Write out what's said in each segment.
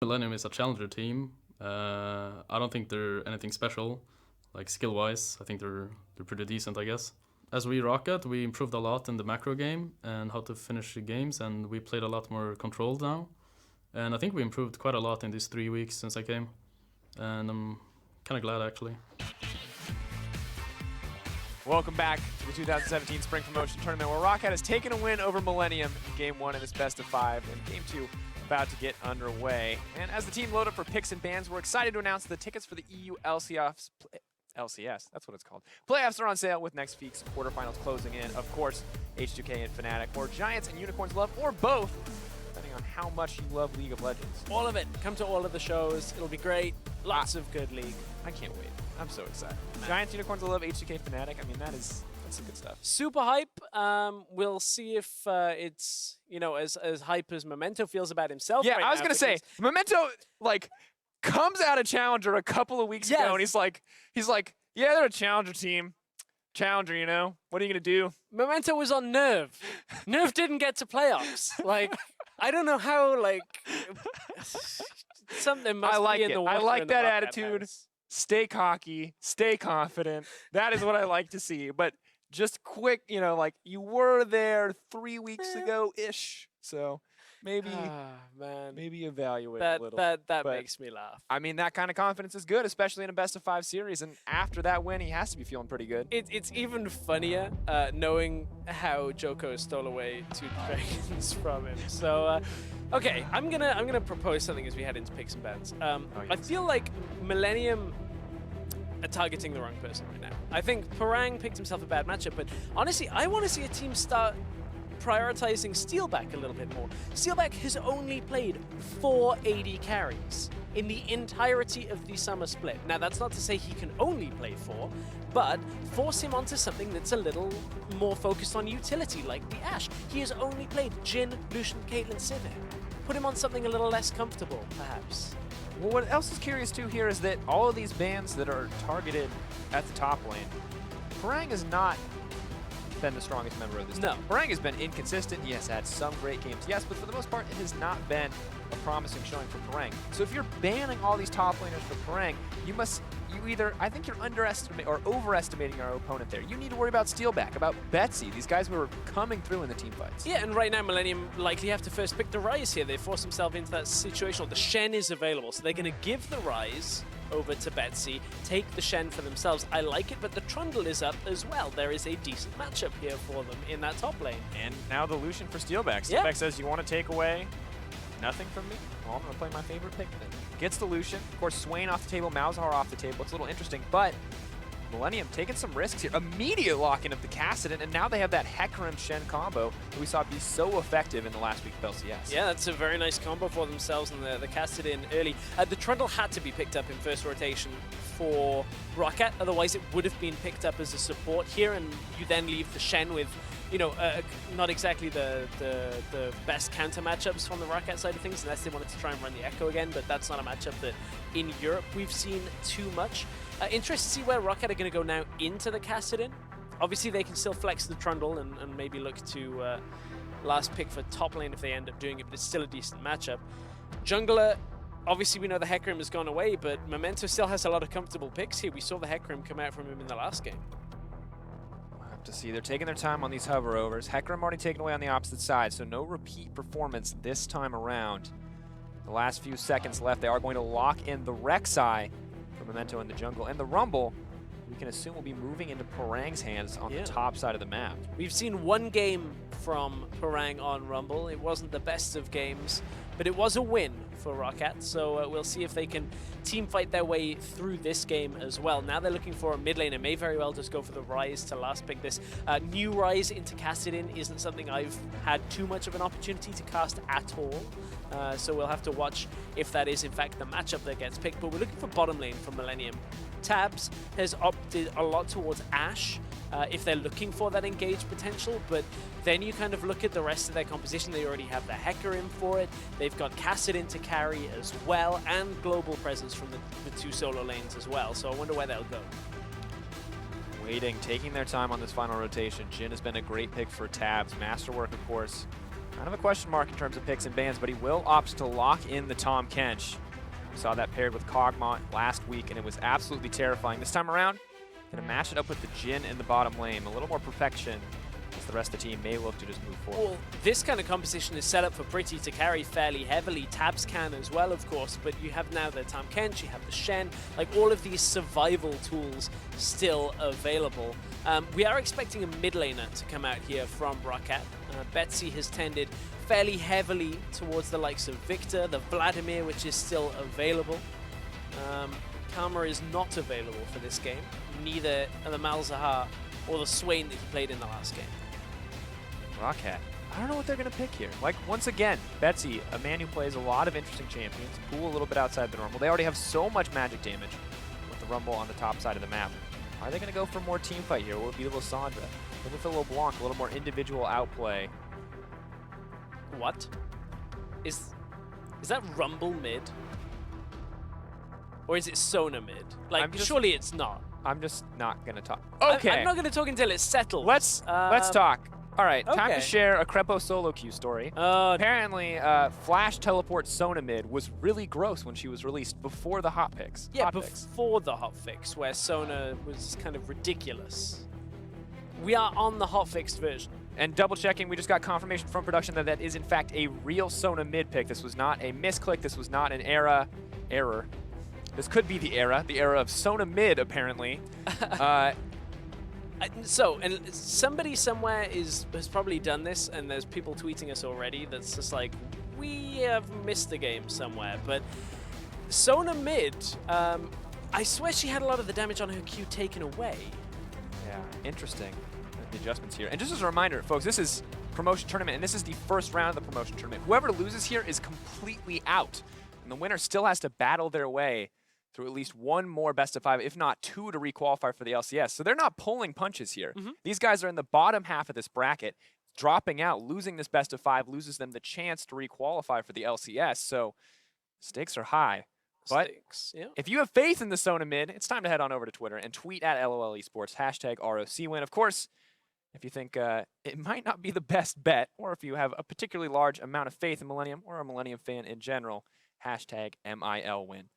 Millenium is a challenger team. I don't think they're anything special, like skill-wise. I think they're pretty decent, I guess. As we Roccat, we improved a lot in the macro game and how to finish the games, and we played a lot more controlled now. And I think we improved quite a lot in these 3 weeks since I came, and I'm kind of glad actually. Welcome back to the 2017 Spring Promotion Tournament, where Roccat has taken a win over Millenium in Game 1 in this best of 5, and Game 2 about to get underway. And as the team load up for picks and bans, we're excited to announce the tickets for the EU LCS, that's what it's called. Playoffs are on sale with next week's quarterfinals closing in. Of course, H2K and Fnatic, or Giants and Unicorns love, or both, depending on how much you love League of Legends. All of it. Come to all of the shows. It'll be great. Lots of good League. I can't wait. I'm so excited. Giants, Unicorns love, H2K, Fnatic. I mean, that's some good stuff. Super hype. We'll see if it's, you know, as hype as Memento feels about himself. Yeah, right I was now, gonna say, Memento comes out of Challenger a couple of weeks ago, and he's like, yeah, they're a Challenger team. Challenger, you know, what are you gonna do? Memento was on Nerve. Nerve didn't get to playoffs. I don't know how. Something must be in the water. I like in the that Roccat attitude. house. Stay cocky, stay confident. That is what I like to see. But just quick, you know, you were there 3 weeks ago-ish. So maybe evaluate a little. That makes me laugh. I mean, that kind of confidence is good, especially in a best-of-5 series. And after that win, he has to be feeling pretty good. It's even funnier knowing how Joko stole away 2 dragons from him. So, okay, I'm gonna propose something as we head into picks and bans. I feel like Millenium are targeting the wrong person right now. I think Parang picked himself a bad matchup, but honestly, I want to see a team start prioritizing Steelback a little bit more. Steelback has only played 4 AD carries in the entirety of the summer split. Now, that's not to say he can only play 4, but force him onto something that's a little more focused on utility, like the Ashe. He has only played Jhin, Lucian, Caitlyn, Sivir. Put him on something a little less comfortable, perhaps. Well, what else is curious too here is that all of these bans that are targeted at the top lane, Parang has not been the strongest member of this team. Parang has been inconsistent. He has had some great games, yes, but for the most part, it has not been a promising showing for Parang. So if you're banning all these top laners for Parang, I think you're underestimating or overestimating our opponent there. You need to worry about Steelback, about Betsy, these guys who are coming through in the team fights. Yeah, and right now Millenium likely have to first pick the Ryze here. They force themselves into that situation. The Shen is available, so they're going to give the Ryze over to Betsy, take the Shen for themselves. I like it, but the Trundle is up as well. There is a decent matchup here for them in that top lane. And now the Lucian for Steelback. Steelback says, you want to take away nothing from me? Well, I'm going to play my favorite pick then. Gets the Lucian. Of course, Swain off the table, Malzahar off the table. It's a little interesting, but Millenium taking some risks here. Immediate lock-in of the Kassadin, and now they have that Hecarim Shen combo that we saw be so effective in the last week of LCS. Yeah, that's a very nice combo for themselves, and the Kassadin early. The Trundle had to be picked up in first rotation for Roccat, otherwise it would have been picked up as a support here, and you then leave the Shen with, you know, not exactly the best counter matchups from the Roccat side of things, unless they wanted to try and run the Echo again, but that's not a matchup that in Europe we've seen too much. Interested to see where Roccat are going to go now into the Kassadin. Obviously, they can still flex the Trundle and maybe look to last pick for top lane if they end up doing it, but it's still a decent matchup. Jungler, obviously we know the Hecarim has gone away, but Memento still has a lot of comfortable picks here. We saw the Hecarim come out from him in the last game. We'll have to see. They're taking their time on these hover overs. Hecarim already taken away on the opposite side, so no repeat performance this time around. The last few seconds left, they are going to lock in the Rek'Sai for Memento in the jungle, and the Rumble, we can assume, will be moving into Parang's hands on the top side of the map. We've seen one game from Parang on Rumble. It wasn't the best of games, but it was a win for Roccat, so we'll see if they can team fight their way through this game as well. Now they're looking for a mid lane, and may very well just go for the Ryze to last pick this. New Ryze into Kassadin isn't something I've had too much of an opportunity to cast at all, so we'll have to watch if that is in fact the matchup that gets picked, but we're looking for bottom lane for Millenium. Tabs has opted a lot towards Ashe if they're looking for that engaged potential, but then you kind of look at the rest of their composition. They already have the Hecarim for it. They've got Kassadin to carry as well, and global presence from the 2 solo lanes as well, so I wonder where they'll go. Waiting, taking their time on this final rotation. Jhin has been a great pick for Tabs. Masterwork, of course, Kind of a question mark in terms of picks and bans, but he will opt to lock in the Tahm Kench. We saw that paired with Kog'Maw last week, and it was absolutely terrifying. This time around, going to match it up with the Jhin in the bottom lane. A little more perfection, as the rest of the team may look to just move forward. Well, this kind of composition is set up for Pretty to carry fairly heavily. Tabs can as well, of course, but you have now the Tahm Kench, you have the Shen, like all of these survival tools still available. We are expecting a mid laner to come out here from Roccat. Betsy has tended fairly heavily towards the likes of Victor, the Vladimir, which is still available. Karma is not available for this game, neither the Malzahar or the Swain that he played in the last game. Roccat. I don't know what they're going to pick here. Like, once again, Betsy, a man who plays a lot of interesting champions, pool a little bit outside the Rumble. They already have so much magic damage with the Rumble on the top side of the map. Are they going to go for more team fight here? Will it be Lissandra? Maybe for LeBlanc, a little more individual outplay. What? Is that Rumble mid? Or is it Sona mid? Like, surely it's not. I'm just not going to talk. Okay. I'm not going to talk until it's settled. Let's talk. All right, time to okay. share a Crepo solo queue story. Apparently, Flash Teleport Sona mid was really gross when she was released before the hot picks. Yeah, before the hotfix, where Sona was kind of ridiculous. We are on the hotfixed version. And double checking, we just got confirmation from production that that is in fact a real Sona mid pick. This was not a misclick. This was not an error. This could be the era of Sona mid apparently. And somebody somewhere has probably done this, and there's people tweeting us already that's just like, we have missed the game somewhere. But Sona mid, I swear she had a lot of the damage on her Q taken away. Yeah, interesting. The adjustments here. And just as a reminder, folks, this is promotion tournament, and this is the first round of the promotion tournament. Whoever loses here is completely out, and the winner still has to battle their way through at least one more best of 5, if not 2, to requalify for the LCS. So they're not pulling punches here. These guys are in the bottom half of this bracket. Dropping out, losing this best of 5, loses them the chance to requalify for the LCS. So stakes are high. But if you have faith in the Sona mid, it's time to head on over to Twitter and tweet at LOL Esports, hashtag ROC win. Of course, if you think it might not be the best bet, or if you have a particularly large amount of faith in Millenium or a Millenium fan in general, hashtag MIL win.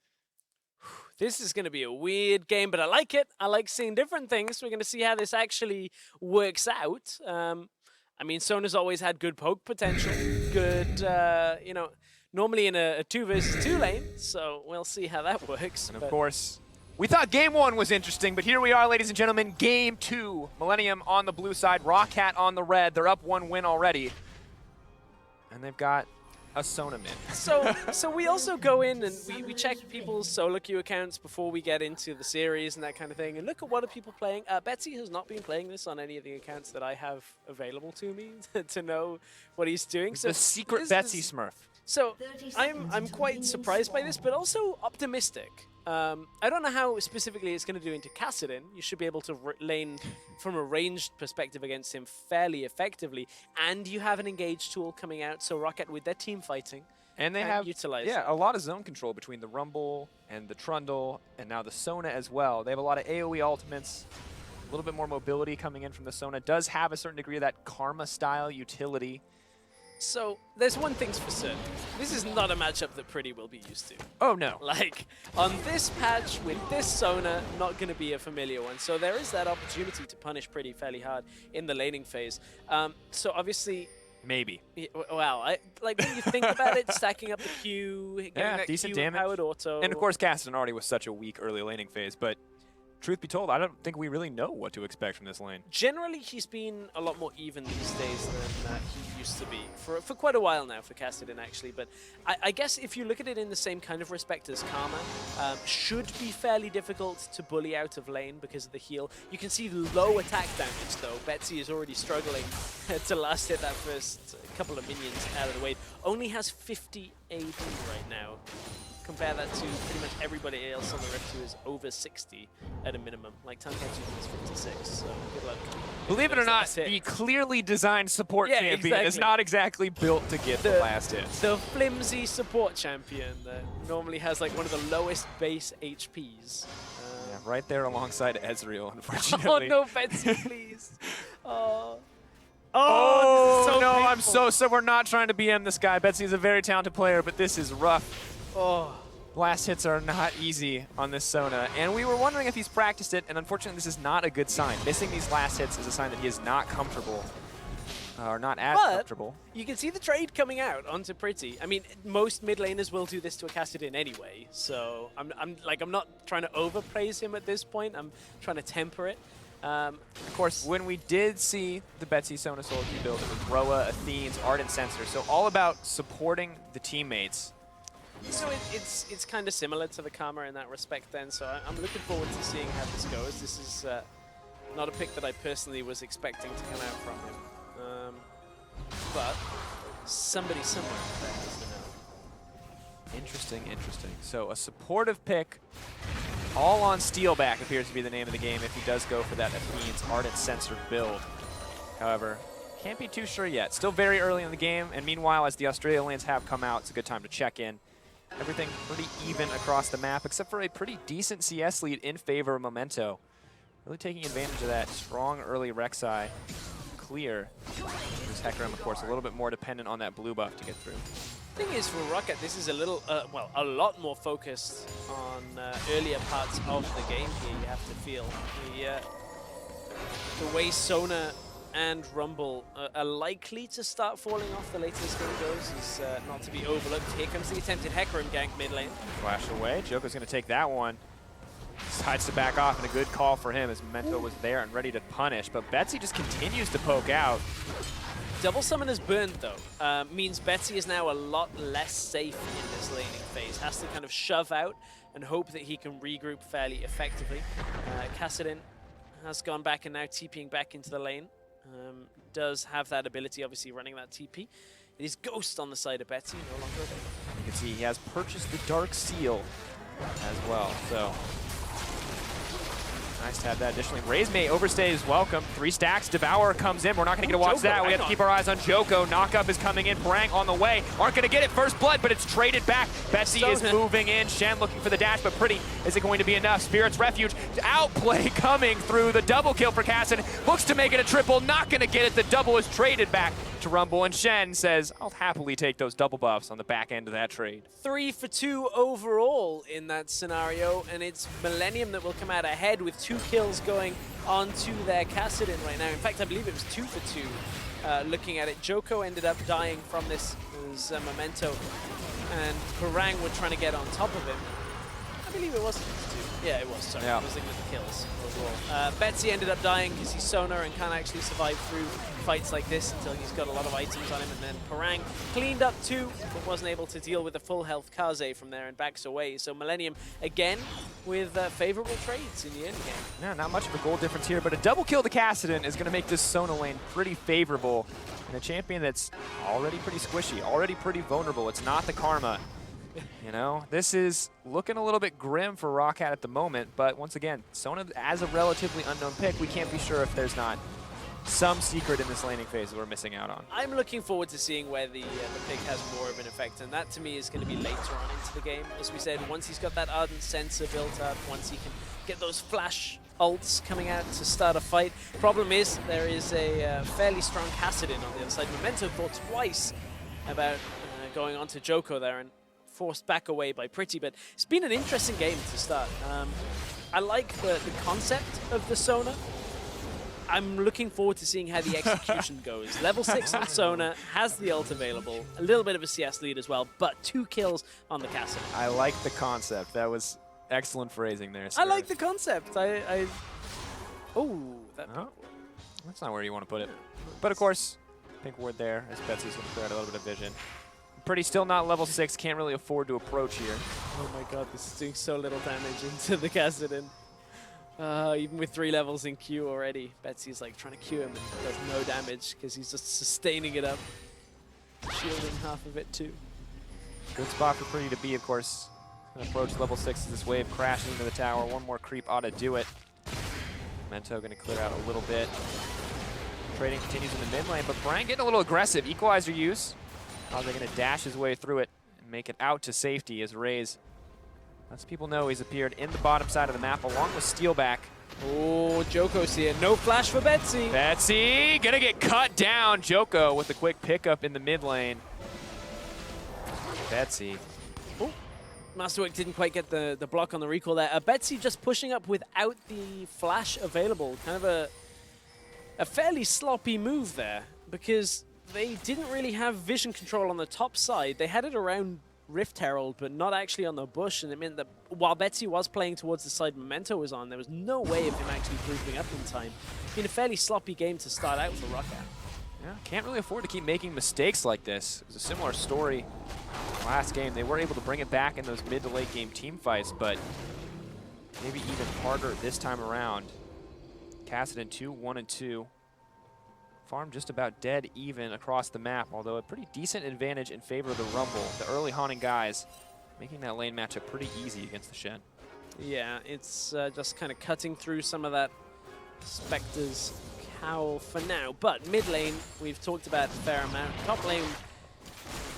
This is going to be a weird game, but I like it. I like seeing different things. We're going to see how this actually works out. I mean, Sona's always had good poke potential. Good, normally in a 2 versus 2 lane. So we'll see how that works. And of course, we thought game 1 was interesting, but here we are, ladies and gentlemen, game 2. Millenium on the blue side, Roccat on the red. They're up 1 win already. And they've got a Sona mid. So we also go in and we check people's solo queue accounts before we get into the series and that kind of thing, and look at what are people playing. Betsy has not been playing this on any of the accounts that I have available to me to know what he's doing. So the secret Betsy Smurf. So I'm quite surprised by this, but also optimistic. I don't know how specifically it's going to do into Kassadin. You should be able to lane from a ranged perspective against him fairly effectively, and you have an engage tool coming out, so Roccat with their team fighting. And they have utilized a lot of zone control between the Rumble and the Trundle, and now the Sona as well. They have a lot of AoE ultimates, a little bit more mobility coming in from the Sona. Does have a certain degree of that Karma-style utility. So, there's one thing's for certain. This is not a matchup that Pretty will be used to. Oh, no. Like, on this patch, with this Sona, not going to be a familiar one. So there is that opportunity to punish Pretty fairly hard in the laning phase. So obviously... Maybe. Wow. Like, when you think about it, stacking up the Q, getting that decent Q damage. powered auto... And of course, Kassadin already was such a weak early laning phase, but... Truth be told, I don't think we really know what to expect from this lane. Generally, he's been a lot more even these days than he used to be. For quite a while now for Kassadin, actually. But I guess if you look at it in the same kind of respect as Karma, should be fairly difficult to bully out of lane because of the heal. You can see low attack damage, though. Betsy is already struggling to last hit that first couple of minions out of the way. Only has 50 AD right now. Compare that to pretty much everybody else on the Rift who is over 60 at a minimum. Like Tahm Kench is 56, so good luck. Believe it or not, the clearly designed support champion is not exactly built to get the last hit. The flimsy support champion that normally has like one of the lowest base HPs. Yeah, right there alongside Ezreal, unfortunately. Oh no, Betsy, please. Oh, oh so no, painful. I'm so we're not trying to BM this guy. Betsy's a very talented player, but this is rough. Oh. Last hits are not easy on this Sona, and we were wondering if he's practiced it, and unfortunately this is not a good sign. Missing these last hits is a sign that he is not comfortable, or not as comfortable. You can see the trade coming out onto Pretty. I mean, most mid laners will do this to a Kassadin anyway, so I'm not trying to overpraise him at this point. I'm trying to temper it. Of course, when we did see the Betsy Sona solo queue build, it was Roa, Athene's, Ardent Sensor, so all about supporting the teammates. So it's kind of similar to the Karma in that respect then, so I'm looking forward to seeing how this goes. This is not a pick that I personally was expecting to come out from him. But somebody somewhere there has to know. Interesting, interesting. So a supportive pick, all on Steelback appears to be the name of the game if he does go for that Athene's Ardent Sensor build. However, can't be too sure yet. Still very early in the game, and meanwhile, as the Australia lanes have come out, it's a good time to check in. Everything pretty even across the map, except for a pretty decent CS lead in favor of Memento. Really taking advantage of that strong early Rek'Sai clear. This Hecarim, of course, a little bit more dependent on that blue buff to get through. Thing is, for Roccat, this is a little, well, a lot more focused on earlier parts of the game here, you have to feel. The way Sona and Rumble are likely to start falling off the later this game goes is not to be overlooked. Here comes the attempted Hecarim gank mid lane. Flash away. Joker's going to take that one. Decides to back off, and a good call for him as Memento was there and ready to punish. But Betsy just continues to poke out. Double Summoner's burned, though, means Betsy is now a lot less safe in this laning phase. Has to kind of shove out and hope that he can regroup fairly effectively. Kassadin has gone back and now TPing back into the lane. Does have that ability, obviously, running that TP. It is Ghost on the side of Betsy, no longer available. You can see he has purchased the Dark Seal as well, so nice to have that. Additionally, Raze May overstay is welcome. 3 stacks, Devourer comes in. We're not going to get to watch that. We have to keep our eyes on Joko. Knockup is coming in. Parang on the way. Aren't going to get it first blood, but it's traded back. Betsy is moving in. Shen looking for the dash, but Pretty, is it going to be enough? Spirit's Refuge, outplay coming through. The double kill for Kassadin. Looks to make it a triple. Not going to get it. The double is traded back to Rumble, and Shen says, I'll happily take those double buffs on the back end of that trade. 3 for 2 overall in that scenario, and it's Millenium that will come out ahead with 2 kills going onto their Kassadin right now. In fact, I believe it was 2 for 2 looking at it. Joko ended up dying from this as Memento, and Parang were trying to get on top of him. I believe it was 2 for 2. Yeah, it was, sorry. Yeah. I was thinking of the kills overall. Betsy ended up dying because he's Sona and can't actually survive through fights like this until he's got a lot of items on him, and then Parang cleaned up too, but wasn't able to deal with the full health Kaze from there and backs away. So Millenium, again, with favorable trades in the end game. Yeah, not much of a goal difference here, but a double kill to Kassadin is going to make this Sona lane pretty favorable. And a champion that's already pretty squishy, already pretty vulnerable. It's not the Karma. You know, this is looking a little bit grim for Roccat at the moment, but once again, Sona as a relatively unknown pick, we can't be sure if there's not some secret in this laning phase that we're missing out on. I'm looking forward to seeing where the pick has more of an effect, and that to me is going to be later on into the game. As we said, once he's got that Ardent Sensor built up, once he can get those flash ults coming out to start a fight. Problem is, there is a fairly strong Kassadin on the other side. Memento thought twice about going on to Joko there and forced back away by Pretty, but it's been an interesting game to start. I like the concept of the Sona. I'm looking forward to seeing how the execution goes. Level 6 on Sona, has the ult available, a little bit of a CS lead as well, but 2 kills on the Castle. I like the concept. That was excellent phrasing there, sir. I like the concept. Oh, that's not where you want to put it. But of course, pink ward there as Betsy's going to clear out a little bit of vision. Pretty still not level 6, can't really afford to approach here. Oh my god, this is doing so little damage into the Kassadin. Even with 3 levels in Q already, Betsy's like trying to Q him and does no damage because he's just sustaining it up. Shielding half of it too. Good spot for Pretty to be, of course. Gonna approach level 6 as this wave crashing into the tower. One more creep ought to do it. Memento gonna clear out a little bit. Trading continues in the mid lane, but Parang getting a little aggressive. Equalizer use. How's he gonna dash his way through it and make it out to safety as Raze lets people know he's appeared in the bottom side of the map along with Steelback. Oh, Joko's here. No flash for Betsy. Betsy gonna get cut down. Joko with a quick pickup in the mid lane. Betsy. Oh, Masterwork didn't quite get the block on the recall there. Betsy just pushing up without the flash available. Kind of a fairly sloppy move there because they didn't really have vision control on the top side. They had it around Rift Herald, but not actually on the bush, and it meant that while Betsy was playing towards the side Memento was on, there was no way of him actually grouping up in time. Been a fairly sloppy game to start out for Roccat. Yeah, can't really afford to keep making mistakes like this. It was a similar story last game. They were able to bring it back in those mid to late game team fights, but maybe even harder this time around. Cassidy 2, 1 and 2. Farm just about dead even across the map, although a pretty decent advantage in favor of the Rumble. The early haunting guys making that lane matchup pretty easy against the Shen. Yeah, it's just kind of cutting through some of that Spectre's cowl for now. But mid lane, we've talked about a fair amount. Top lane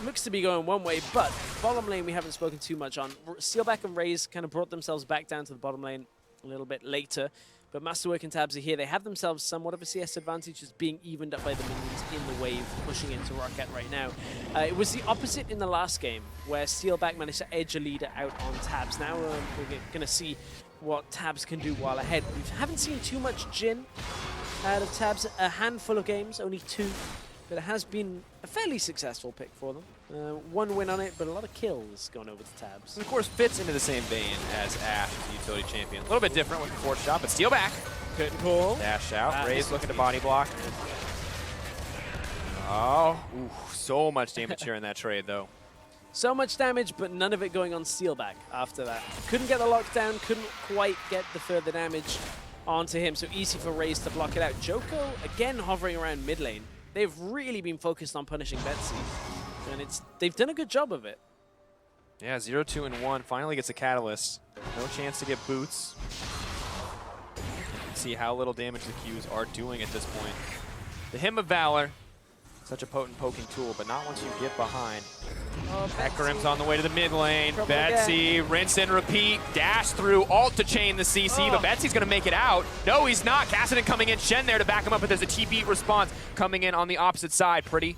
looks to be going one way, but bottom lane we haven't spoken too much on. Steelback and Raze kind of brought themselves back down to the bottom lane a little bit later. But Masterwork and Tabs are here. They have themselves somewhat of a CS advantage, just being evened up by the minions in the wave, pushing into Roccat right now. It was the opposite in the last game, where Steelback managed to edge a leader out on Tabs. Now we're going to see what Tabs can do while ahead. We haven't seen too much Jhin out of Tabs. A handful of games, only 2. But it has been a fairly successful pick for them. 1 win on it, but a lot of kills going over to Tabs. And of course, fits into the same vein as Ashe, the utility champion. A little bit different with the 4th shot, but steal back. Curtain call. Dash out. Raze looking to body block. Oh, ooh, so much damage here in that trade, though. So much damage, but none of it going on Steelback after that. Couldn't get the lockdown, couldn't quite get the further damage onto him, so easy for Raze to block it out. Joko, again, hovering around mid lane. They've really been focused on punishing Betsy, and they've done a good job of it. Yeah, 0, 2, and 1 finally gets a catalyst. No chance to get boots. You can see how little damage the Qs are doing at this point. The Hymn of Valor, such a potent poking tool, but not once you get behind. Oh, Hecarim's on the way to the mid lane. Trouble Betsy, again. rinse and repeat, dash through, ult to chain the CC, but Betsy's gonna make it out. No, he's not. Cassidy coming in, Shen there to back him up, but there's a TP response coming in on the opposite side. Pretty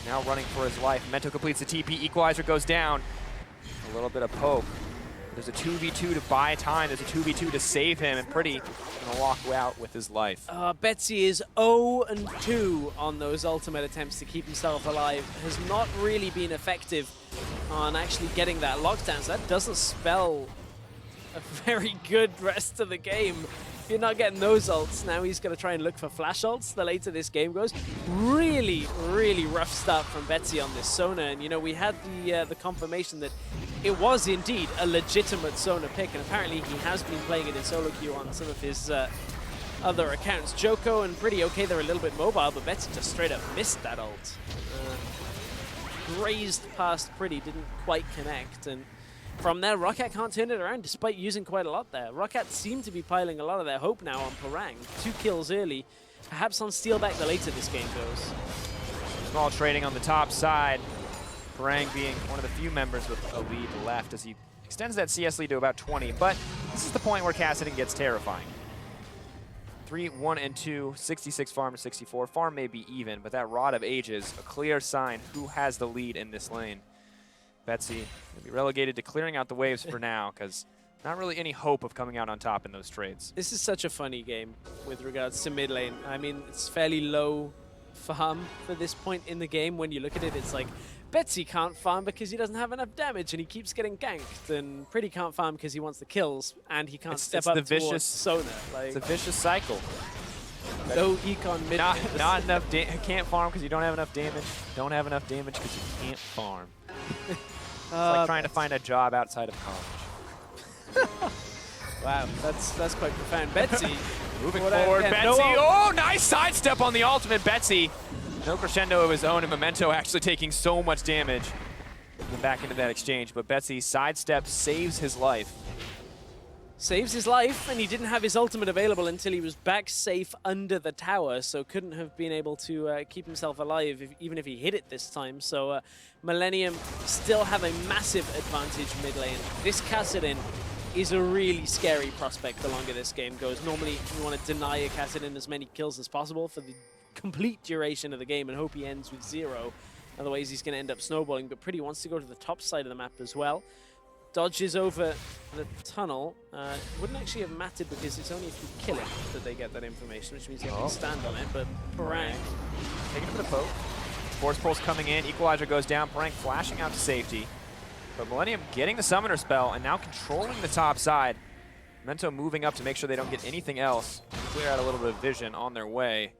now running for his life. Mento completes the TP, equalizer goes down. A little bit of poke. There's a 2v2 to buy time. There's a 2v2 to save him, and Pretty gonna walk out with his life. Betsy is 0-2 on those ultimate attempts to keep himself alive. Has not really been effective on actually getting that lockdown, so that doesn't spell a very good rest of the game. If you're not getting those ults, now he's going to try and look for flash ults the later this game goes. Really, really rough start from Betsy on this Sona, and you know, we had the confirmation that it was indeed a legitimate Sona pick, and apparently he has been playing it in solo queue on some of his other accounts. Joko and Pretty, okay, they're a little bit mobile, but Betsy just straight up missed that ult. Grazed past Pretty, didn't quite connect, and from there, Roccat can't turn it around despite using quite a lot there. Roccat seem to be piling a lot of their hope now on Parang. 2 kills early, perhaps on Steelback the later this game goes. Small trading on the top side. Parang being one of the few members with a lead left as he extends that CS lead to about 20, but this is the point where Cassidy gets terrifying. 3, 1, and 2, 66 farm to 64. Farm may be even, but that Rod of Ages, a clear sign who has the lead in this lane. Betsy will be relegated to clearing out the waves for now, because not really any hope of coming out on top in those trades. This is such a funny game with regards to mid lane. I mean, it's fairly low farm for this point in the game. When you look at it, it's like Betsy can't farm because he doesn't have enough damage and he keeps getting ganked, and Pretty can't farm because he wants the kills and he can't step up towards Sona. Like, it's a vicious cycle. No econ mid. Not enough. Can't farm because you don't have enough damage. Don't have enough damage because you can't farm. It's like trying to find a job outside of college. Wow, that's quite profound. Betsy moving forward. Betsy. Oh, nice sidestep on the ultimate. Betsy. No crescendo of his own, and Memento actually taking so much damage. Back into that exchange, but Betsy sidestep saves his life. Saves his life, and he didn't have his ultimate available until he was back safe under the tower, so couldn't have been able to keep himself alive even if he hit it this time. So Millenium still have a massive advantage mid lane. This Cassidy is a really scary prospect the longer this game goes. Normally, you want to deny a Kassadin as many kills as possible for the complete duration of the game and hope he ends with 0. Otherwise, he's going to end up snowballing. But Pretty wants to go to the top side of the map as well. Dodges over the tunnel. Wouldn't actually have mattered because it's only if you kill it that they get that information, which means you have to stand on it. But Parang taking a bit of poke. Force Pulse coming in. Equalizer goes down. Parang flashing out to safety. But Millenium getting the Summoner spell and now controlling the top side. Mento moving up to make sure they don't get anything else. Clear out a little bit of vision on their way.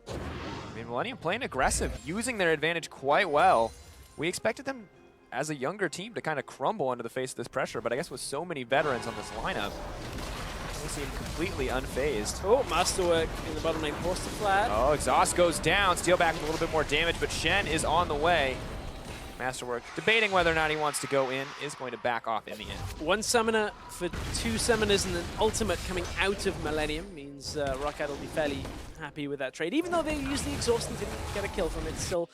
I mean, Millenium playing aggressive, using their advantage quite well. We expected them, as a younger team, to kind of crumble under the face of this pressure, but I guess with so many veterans on this lineup, they seem completely unfazed. Oh, Masterwork in the bottom lane, forced to flat. Oh, Exhaust goes down. Steelback with a little bit more damage, but Shen is on the way. Masterwork debating whether or not he wants to go in, is going to back off in the end. One summoner for 2 summoners and an ultimate coming out of Millenium means Roccat will be fairly happy with that trade. Even though they used the exhaust and didn't get a kill from it, still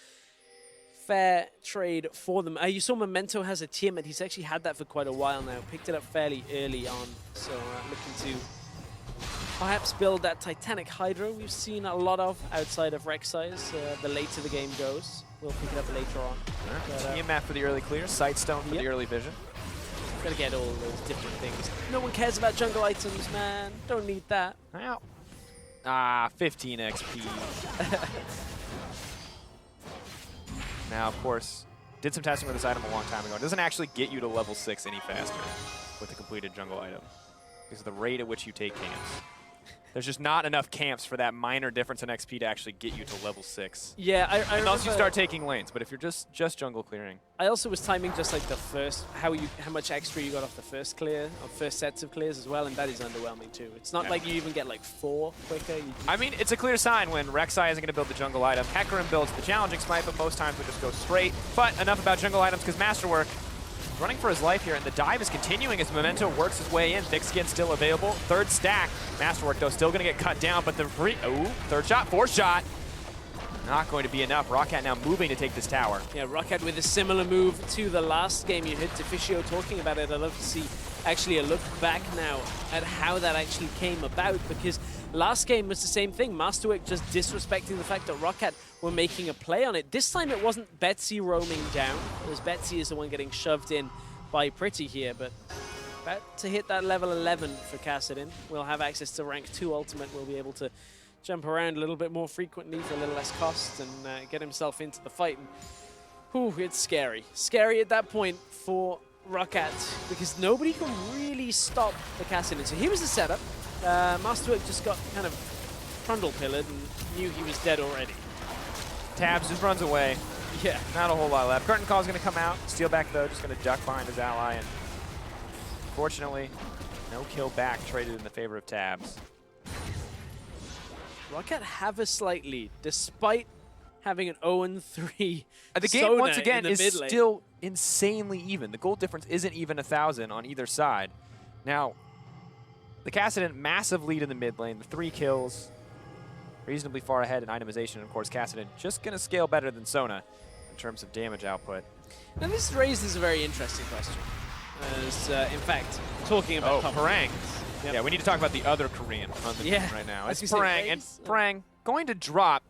fair trade for them. You saw Memento has a Tiamat. He's actually had that for quite a while now. Picked it up fairly early on, so looking to perhaps build that Titanic Hydra we've seen a lot of outside of Rek'Sai's. The later the game goes. We'll pick it up later on. Team for the early clear, Sightstone for the early vision. Gotta get all those different things. No one cares about jungle items, man. Don't need that. Ow. Ah, 15 XP. Now, of course, did some testing with this item a long time ago. It doesn't actually get you to level 6 any faster with a completed jungle item because of the rate at which you take camps. There's just not enough camps for that minor difference in XP to actually get you to level 6. Yeah, I unless you start taking lanes, but if you're just jungle clearing. I also was timing just like the first, how much extra you got off the first clear, or first sets of clears as well, and that is underwhelming too. It's not like you even get like 4 quicker. I mean, it's a clear sign when Rek'Sai isn't going to build the jungle item. Hecarim builds the challenging smite, but most times we just go straight. But enough about jungle items because Masterwork running for his life here, and the dive is continuing as Memento works his way in. Thick Skin still available. Third stack. Masterwork, though, still going to get cut down, but the third shot, fourth shot. Not going to be enough. Roccat now moving to take this tower. Yeah, Roccat with a similar move to the last game. You heard Deficio talking about it. I'd love to see actually a look back now at how that actually came about, because last game was the same thing. Masterwork just disrespecting the fact that Roccat were making a play on it. This time it wasn't Betsy roaming down. It was Betsy is the one getting shoved in by Pretty here, but about to hit that level 11 for Kassadin. We'll have access to rank 2 ultimate. We'll be able to jump around a little bit more frequently for a little less cost and get himself into the fight. And, whew, it's scary. Scary at that point for Roccat because nobody can really stop the Kassadin. So here was the setup. Masterwork just got kind of trundle-pillared and knew he was dead already. Tabs just runs away. Yeah. Not a whole lot left. Curtain Call is going to come out. Steelback, though, just going to duck behind his ally. And fortunately, no kill back traded in the favor of Tabs. Roccat have a slight lead, despite having an 0-3 The game, once again, is still insanely even. The goal difference isn't even 1,000 on either side. Now, the Kassadin, massive lead in the mid lane. The 3 kills, reasonably far ahead in itemization. And of course, Kassadin just going to scale better than Sona in terms of damage output. Now, this raises a very interesting question. As, in fact, talking about Parang. Yep. Yeah, we need to talk about the other Korean on the team right now. It's Parang, and Parang going to drop.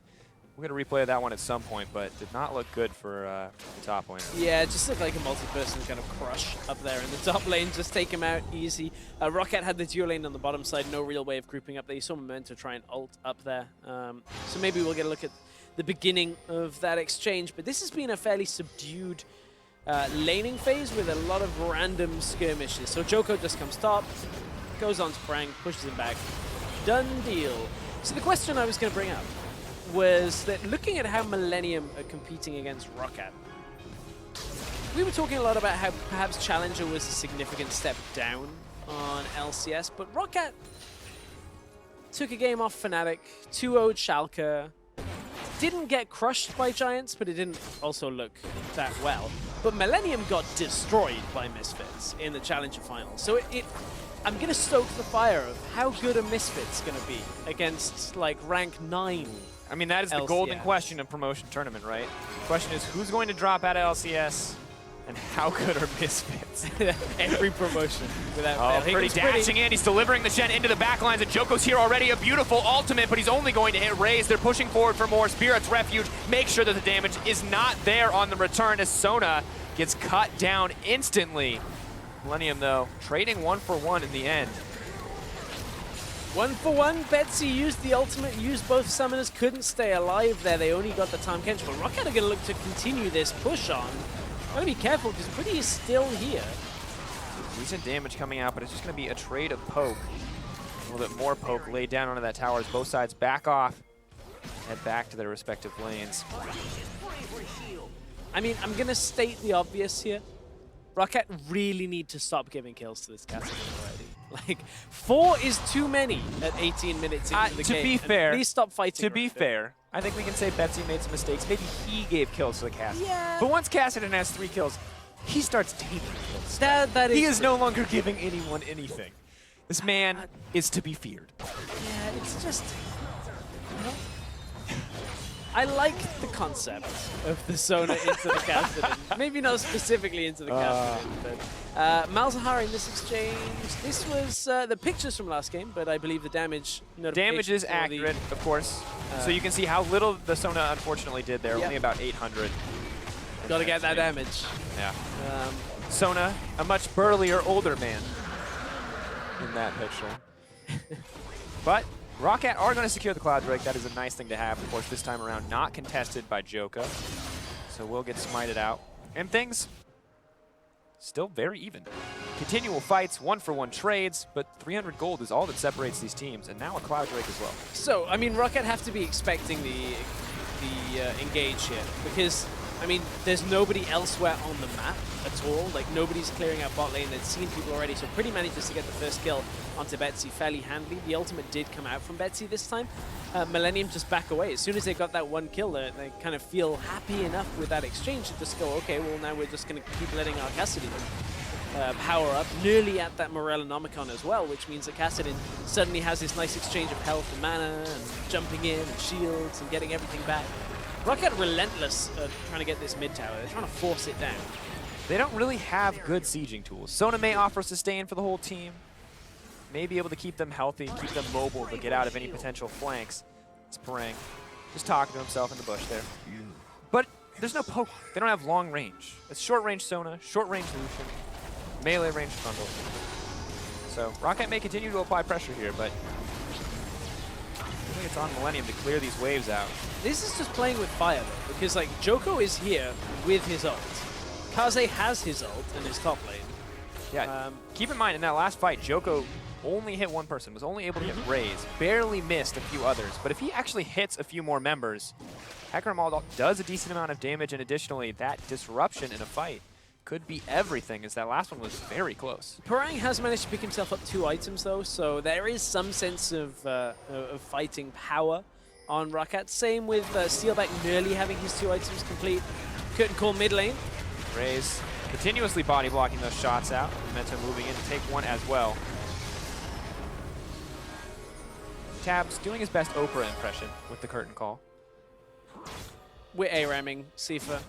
We're going to replay that one at some point, but did not look good for the top lane. Yeah, it just looked like a multi-person kind of crush up there in the top lane. Just take him out easy. Roccat had the dual lane on the bottom side. No real way of grouping up there. You saw Memento try and ult up there. So maybe we'll get a look at the beginning of that exchange. But this has been a fairly subdued laning phase with a lot of random skirmishes. So Joko just comes top, goes on to Parang, pushes him back. Done deal. So the question I was going to bring up was that looking at how Millenium are competing against Roccat, we were talking a lot about how perhaps Challenger was a significant step down on LCS, but Roccat took a game off Fnatic, 2-0'd Schalke, didn't get crushed by Giants, but it didn't also look that well. But Millenium got destroyed by Misfits in the Challenger final. So I'm going to stoke the fire of how good a Misfits going to be against like rank 9. I mean, that is the golden question in promotion tournament, right? The question is, who's going to drop out of LCS And how good are Misfits? Every promotion without fail. Pretty dashing in. He's delivering the Shen into the back lines, and Joko's here already. A beautiful ultimate, but he's only going to hit Raze. They're pushing forward for more. Spirit's Refuge. Make sure that the damage is not there on the return as Sona gets cut down instantly. Millenium, though, trading 1-for-1 in the end. 1-for-1, Betsy used the ultimate, used both summoners, couldn't stay alive there. They only got the time catch, but Roccat are going to look to continue this push on. Gotta be careful because Pretty is still here. Decent damage coming out, but it's just going to be a trade of poke. A little bit more poke laid down onto that tower as both sides back off, head back to their respective lanes. I mean, I'm going to state the obvious here. Roccat really need to stop giving kills to this Cassidy already. Like, 4 is too many at 18 minutes into the game. To be fair, please stop fighting. To be fair, I think we can say Betsy made some mistakes. Maybe he gave kills to the Cassidy. Yeah. But once Cassidy has 3 kills, he starts taking kills. That is he is no longer giving anyone anything. This man is to be feared. Yeah, it's just... You know, I like the concept of the Sona into the Cassidy. Maybe not specifically into the Cassidy, but Malzahar in this exchange. This was the pictures from last game, but I believe the damage notification. Damage is accurate, of course. So you can see how little the Sona unfortunately did there. Only about 800. Got to get that damage. Yeah. Sona, a much burlier, older man in that picture. But Roccat are going to secure the Cloud Drake. That is a nice thing to have. Of course, this time around, not contested by Joko. So we'll get smited out. And things still very even. Continual fights, 1-for-1 trades, but 300 gold is all that separates these teams. And now a Cloud Drake as well. So, I mean, Roccat have to be expecting the engage here. Because, I mean, there's nobody elsewhere on the map at all. Like, nobody's clearing out bot lane. They've seen people already. So Pretty manages to get the first kill onto Betsy fairly handily. The ultimate did come out from Betsy this time. Millenium just back away. As soon as they got that one kill, they kind of feel happy enough with that exchange to just go, okay, well, now we're just going to keep letting our Cassidy power up, nearly at that Morellonomicon as well, which means that Cassidy suddenly has this nice exchange of health and mana and jumping in and shields and getting everything back. Roccat relentless trying to get this mid tower. They're trying to force it down. They don't really have good sieging tools. Sona may offer sustain for the whole team. May be able to keep them healthy, keep them mobile, but get out of any potential flanks. It's Parang just talking to himself in the bush there. But there's no poke. They don't have long range. It's short range Sona, short range Lucian, melee range Trundle. So Roccat may continue to apply pressure here, but I think it's on Millenium to clear these waves out. This is just playing with fire though, because like Joko is here with his ult. Kaze has his ult in his top lane. Yeah, keep in mind in that last fight, Joko only hit one person, was only able to hit Raze, barely missed a few others. But if he actually hits a few more members, Hecarim does a decent amount of damage, and additionally, that disruption in a fight could be everything, as that last one was very close. Parang has managed to pick himself up 2 items though, so there is some sense of fighting power on Roccat. Same with Steelback nearly having his 2 items complete. Curtain call mid lane. Raze continuously body blocking those shots out. Memento moving in to take one as well. Tabs doing his best Oprah impression with the curtain call. We're A-ramming, Sifa.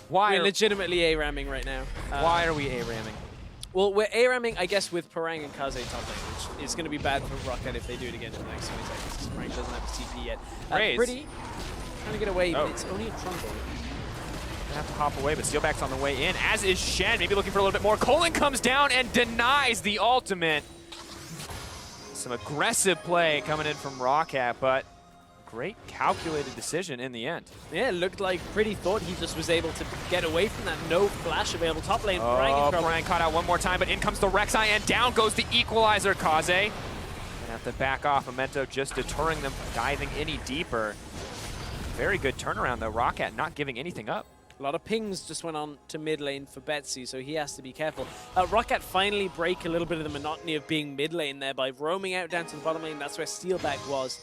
Why We're legitimately A-ramming right now. Why are we A-ramming? Well, we're A-ramming, I guess, with Parang and Kaze top lane, which is going to be bad for Roccat if they do it again in the next 20 seconds, because Parang doesn't have his TP yet. Pretty trying to get away, but it's only a Trundle. Gonna have to hop away, but Steelback's on the way in, as is Shen, maybe looking for a little bit more. Colin comes down and denies the ultimate. Some aggressive play coming in from Roccat, but great calculated decision in the end. Yeah, it looked like Pretty thought he just was able to get away from that no flash available top lane. Parang caught out one more time, but in comes the Rek'Sai, and down goes the equalizer. Kaze gonna have to back off. Memento just deterring them from diving any deeper. Very good turnaround though. Roccat not giving anything up. A lot of pings just went on to mid lane for Betsy, so he has to be careful. Roccat finally break a little bit of the monotony of being mid lane there by roaming out down to the bottom lane. That's where Steelback was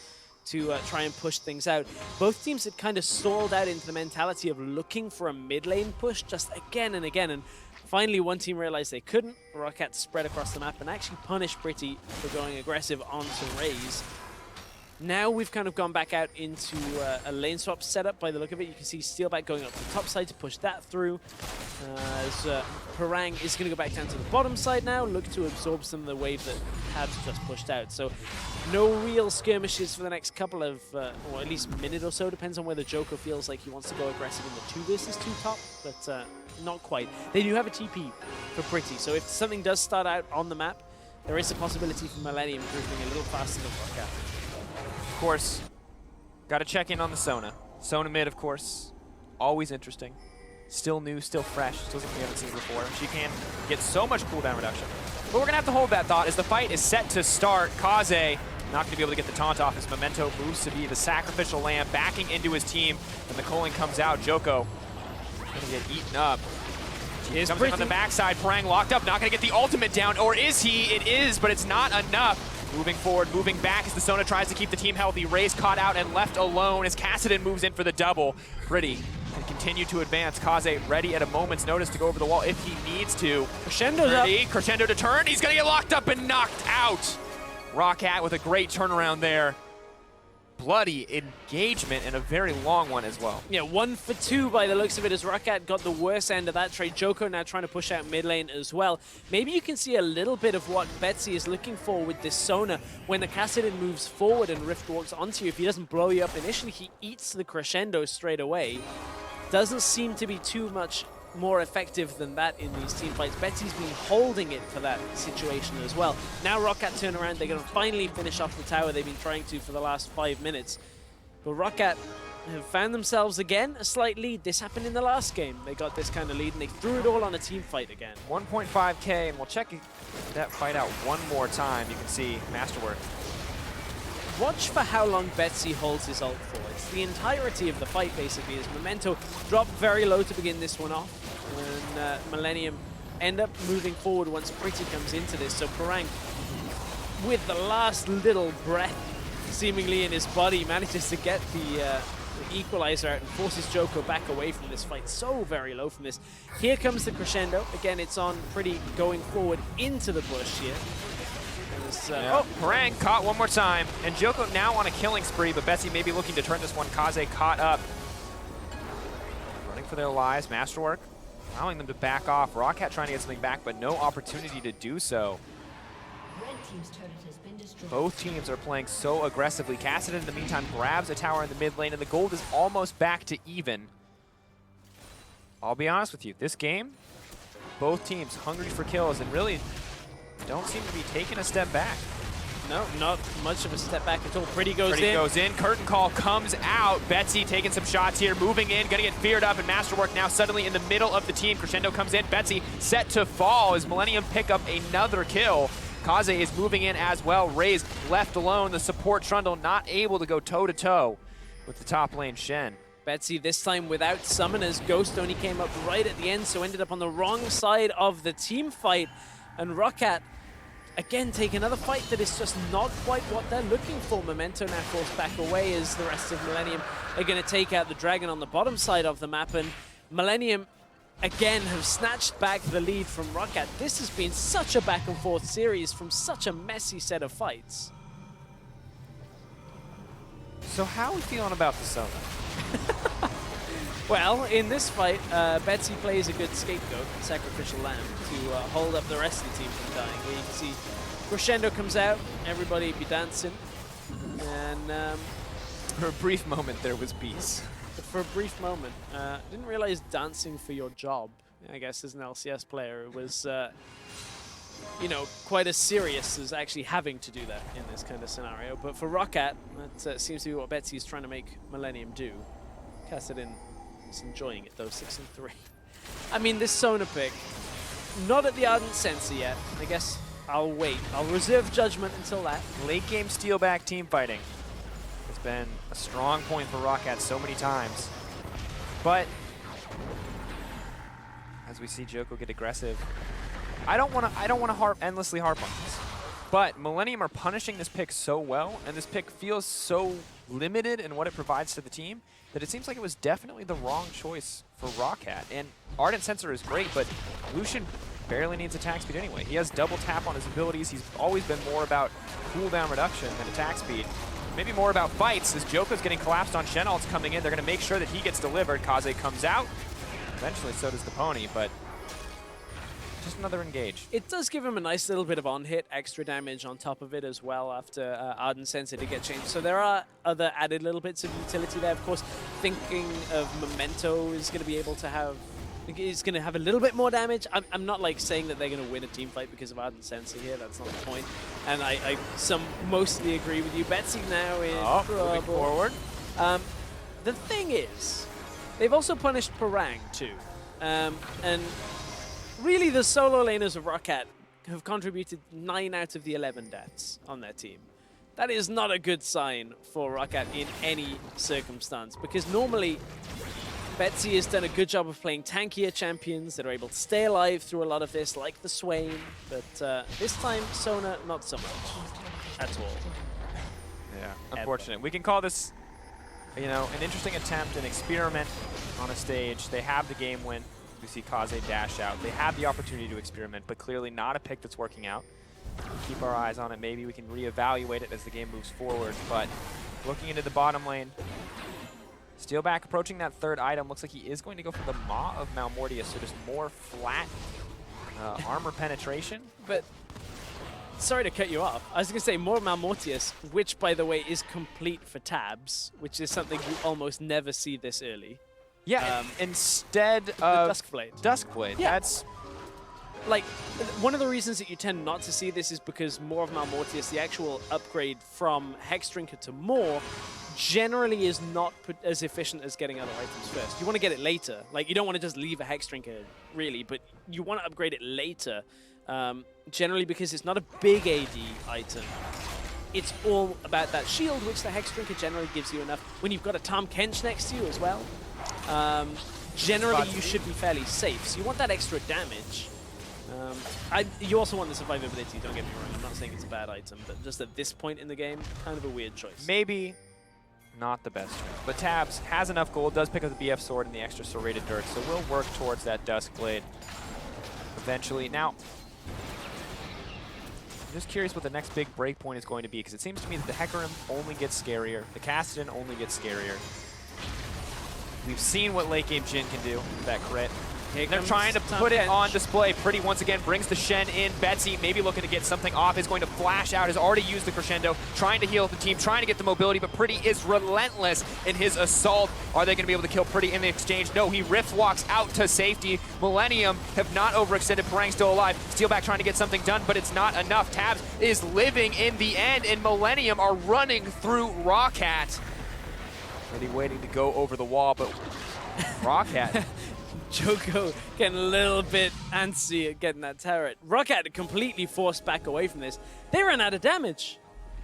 to try and push things out. Both teams had kind of stalled out into the mentality of looking for a mid lane push just again and again. And finally, one team realized they couldn't. Roccat spread across the map and actually punished Pretty for going aggressive onto Raze. Now we've kind of gone back out into a lane swap setup by the look of it. You can see Steelback going up to the top side to push that through. As Parang is going to go back down to the bottom side now, look to absorb some of the wave that Habs just pushed out. So no real skirmishes for the next couple of, or at least minute or so, depends on whether Joko feels like he wants to go aggressive in the 2 versus 2 top, but not quite. They do have a TP for Pretty, so if something does start out on the map, there is a possibility for Millenium grouping a little faster than Roccat. Of course, got to check in on the Sona. Sona mid, of course, always interesting. Still new, still fresh, still something we haven't seen before. She can get so much cooldown reduction. But we're going to have to hold that thought as the fight is set to start. Kaze not going to be able to get the taunt off as Memento moves to be the sacrificial lamb, backing into his team, and the culling comes out. Joko going to get eaten up. He comes in on the backside, Parang locked up, not going to get the ultimate down, or is he? It is, but it's not enough. Moving forward, moving back as the Sona tries to keep the team healthy. Ray's caught out and left alone as Kassadin moves in for the double. Pretty can continue to advance. Kaze ready at a moment's notice to go over the wall if he needs to. Crescendo's up. Crescendo to turn. He's going to get locked up and knocked out. Roccat with a great turnaround there. Bloody engagement and a very long one as well. Yeah, 1 for 2 by the looks of it as Roccat got the worst end of that trade. Joko now trying to push out mid lane as well. Maybe you can see a little bit of what Betsy is looking for with this Sona. When the Kassadin moves forward and Rift walks onto you, if he doesn't blow you up initially, he eats the Crescendo straight away. Doesn't seem to be too much more effective than that in these team fights. Betsy's been holding it for that situation as well. Now Roccat turn around, they're going to finally finish off the tower they've been trying to for the last 5 minutes. But Roccat have found themselves again a slight lead. This happened in the last game. They got this kind of lead and they threw it all on a team fight again. 1.5k, and we'll check that fight out one more time. You can see Masterwork. Watch for how long Betsy holds his ult for. It's the entirety of the fight, basically, as Memento dropped very low to begin this one off, and Millenium end up moving forward once Pretty comes into this. So Parang, with the last little breath seemingly in his body, manages to get the equalizer out and forces Joko back away from this fight. So very low from this. Here comes the Crescendo. Again, it's on Pretty going forward into the bush here. Oh, Parang caught one more time, and Joko now on a killing spree, but Betsy may be looking to turn this one. Kaze caught up. Running for their lives, Masterwork allowing them to back off. Roccat trying to get something back, but no opportunity to do so. Red team's turret has been destroyed. Both teams are playing so aggressively. Kassadin, in the meantime, grabs a tower in the mid lane, and the gold is almost back to even. I'll be honest with you, this game, both teams hungry for kills, and really don't seem to be taking a step back. No, not much of a step back at all. Pretty goes in. Curtain call comes out. Betsy taking some shots here, moving in, gonna get feared up, and Masterwork now suddenly in the middle of the team. Crescendo comes in, Betsy set to fall as Millenium pick up another kill. Kaze is moving in as well. Ray's left alone. The support Trundle not able to go toe-to-toe with the top lane Shen. Betsy this time without summoners. Ghost only came up right at the end, so ended up on the wrong side of the team fight. And Roccat, again, take another fight that is just not quite what they're looking for. Memento now forced back away as the rest of Millenium are going to take out the Dragon on the bottom side of the map. And Millenium, again, have snatched back the lead from Roccat. This has been such a back and forth series from such a messy set of fights. So how are we feeling about the Sona? Well, in this fight, Betsy plays a good scapegoat, sacrificial lamb, to hold up the rest of the team from dying. Here you can see Crescendo comes out, everybody be dancing, and for a brief moment there was peace. For a brief moment, didn't realize dancing for your job, I guess, as an LCS player, it was, you know, quite as serious as actually having to do that in this kind of scenario. But for Roccat, that seems to be what Betsy is trying to make Millenium do. Kassadin is enjoying it though, 6-3. I mean, this Sona pick, not at the Ardent Sensor yet. I guess I'll wait. I'll reserve judgment until that. Late game steelback team fighting has been a strong point for Roccat so many times. But as we see Joko get aggressive, I don't want to endlessly harp on this. But Millenium are punishing this pick so well, and this pick feels so limited in what it provides to the team, that it seems like it was definitely the wrong choice for Roccat. And Ardent Sensor is great, but Lucian barely needs attack speed anyway. He has double tap on his abilities. He's always been more about cooldown reduction than attack speed. maybe more about fights as Joko's getting collapsed on Shen ults coming in. They're going to make sure that he gets delivered. Kaze comes out. Eventually, so does the pony, but just another engage. It does give him a nice little bit of on-hit, extra damage on top of it as well after Ardent Sensor did get changed. So there are other added little bits of utility there. Of course, thinking of Memento is going to be able to have, is going to have a little bit more damage. I'm not like saying that they're going to win a team fight because of Ardent Sensor here. That's not the point. And I mostly agree with you. Betsy now in trouble. Moving forward. The thing is, they've also punished Parang too. And really, the solo laners of Roccat have contributed 9 out of the 11 deaths on their team. That is not a good sign for Roccat in any circumstance, because normally Betsy has done a good job of playing tankier champions that are able to stay alive through a lot of this, like the Swain, but this time, Sona, not so much at all. Yeah, unfortunate. We can call this, you know, an interesting attempt, an experiment on a stage. They have the game win. We see Kaze dash out. They have the opportunity to experiment, but clearly not a pick that's working out. Keep our eyes on it. Maybe we can reevaluate it as the game moves forward. But looking into the bottom lane, Steelback approaching that third item. Looks like he is going to go for the Maw of Malmortius, so just more flat armor penetration. But sorry to cut you off. I was going to say more Malmortius, which, by the way, is complete for tabs, which is something you almost never see this early. Yeah, instead of Duskblade. Duskblade. Yeah. That's like one of the reasons that you tend not to see this is because more of Malmortius, the actual upgrade from Hexdrinker to more, generally is not as efficient as getting other items first. You want to get it later. Like, you don't want to just leave a Hexdrinker, really, but you want to upgrade it later, generally because it's not a big AD item. It's all about that shield, which the Hexdrinker generally gives you enough. When you've got a Tahm Kench next to you as well, generally you should be fairly safe. So you want that extra damage. You also want the survivability, don't get me wrong. I'm not saying it's a bad item, but just at this point in the game, kind of a weird choice. maybe not the best choice. But Tabs has enough gold, does pick up the BF sword and the extra serrated dirt, so we'll work towards that Duskblade eventually. Now, I'm just curious what the next big break point is going to be, because it seems to me that the Hecarim only gets scarier, the Kassadin only gets scarier. We've seen what late game Jhin can do with that crit. They're trying to put it on display. Pretty once again brings the Shen in. Betsy maybe looking to get something off, is going to flash out, has already used the crescendo, trying to heal the team, trying to get the mobility, but Pretty is relentless in his assault. Are they going to be able to kill Pretty in the exchange? No, he rift walks out to safety. Millenium have not overextended. Parang still alive. Steelback trying to get something done, but it's not enough. Tabs is living in the end, and Millenium are running through Roccat. Pretty waiting to go over the wall, but Roccat. Joko getting a little bit antsy at getting that turret. Roccat completely forced back away from this. They ran out of damage.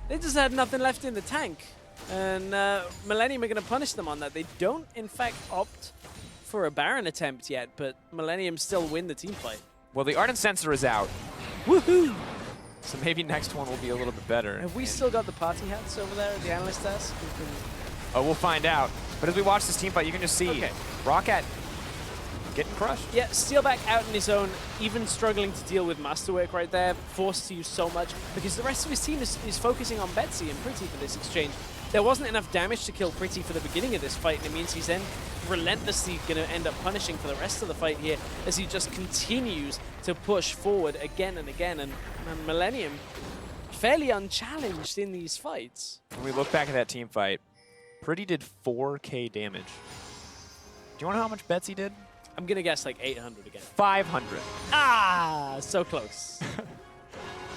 They just had nothing left in the tank. And Millenium are going to punish them on that. They don't, in fact, opt for a Baron attempt yet, but Millenium still win the team fight. Well, the Ardent Sensor is out. Woohoo! So maybe next one will be a little bit better. Have we still got the party hats over there at the analyst desk? Oh, we'll find out. But as we watch this team fight, you can just see Roccat getting crushed. Yeah, Steelback out on his own, even struggling to deal with Masterwork right there, forced to use so much, because the rest of his team is focusing on Betsy and Pretty for this exchange. There wasn't enough damage to kill Pretty for the beginning of this fight, and it means he's then relentlessly going to end up punishing for the rest of the fight here as he just continues to push forward again and again, and Millenium fairly unchallenged in these fights. When we look back at that team fight, Pretty did 4K damage. Do you want to know how much Betsy did? I'm going to guess like 800 again. 500. Ah, so close.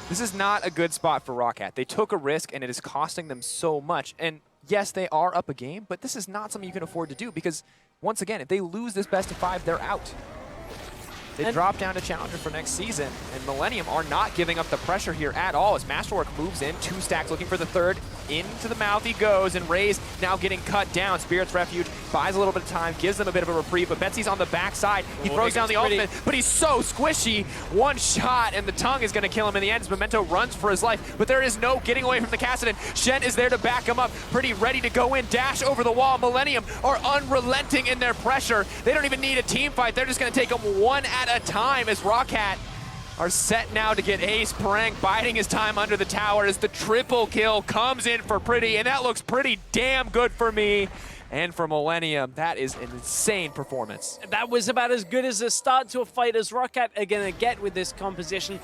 This is not a good spot for Roccat. They took a risk, and it is costing them so much. And yes, they are up a game, but this is not something you can afford to do, because once again, if they lose this best of 5, they're out. They drop down to Challenger for next season, and Millenium are not giving up the pressure here at all as Masterwork moves in, 2 stacks looking for the third. Into the mouth he goes, and Ray's now getting cut down. Spirit's Refuge buys a little bit of time, gives them a bit of a reprieve, but Betsy's on the backside. He throws down the ultimate, but he's so squishy. One shot, and the tongue is going to kill him in the end as Memento runs for his life, but there is no getting away from the Kassadin. Shen is there to back him up, Pretty ready to go in, dash over the wall. Millenium are unrelenting in their pressure. They don't even need a team fight. They're just going to take them one at a time as Roccat are set now to get ace. Parang biding his time under the tower as the triple kill comes in for Pretty, and that looks pretty damn good for me. And for Millenium, that is an insane performance. That was about as good as a start to a fight as Roccat are going to get with this composition.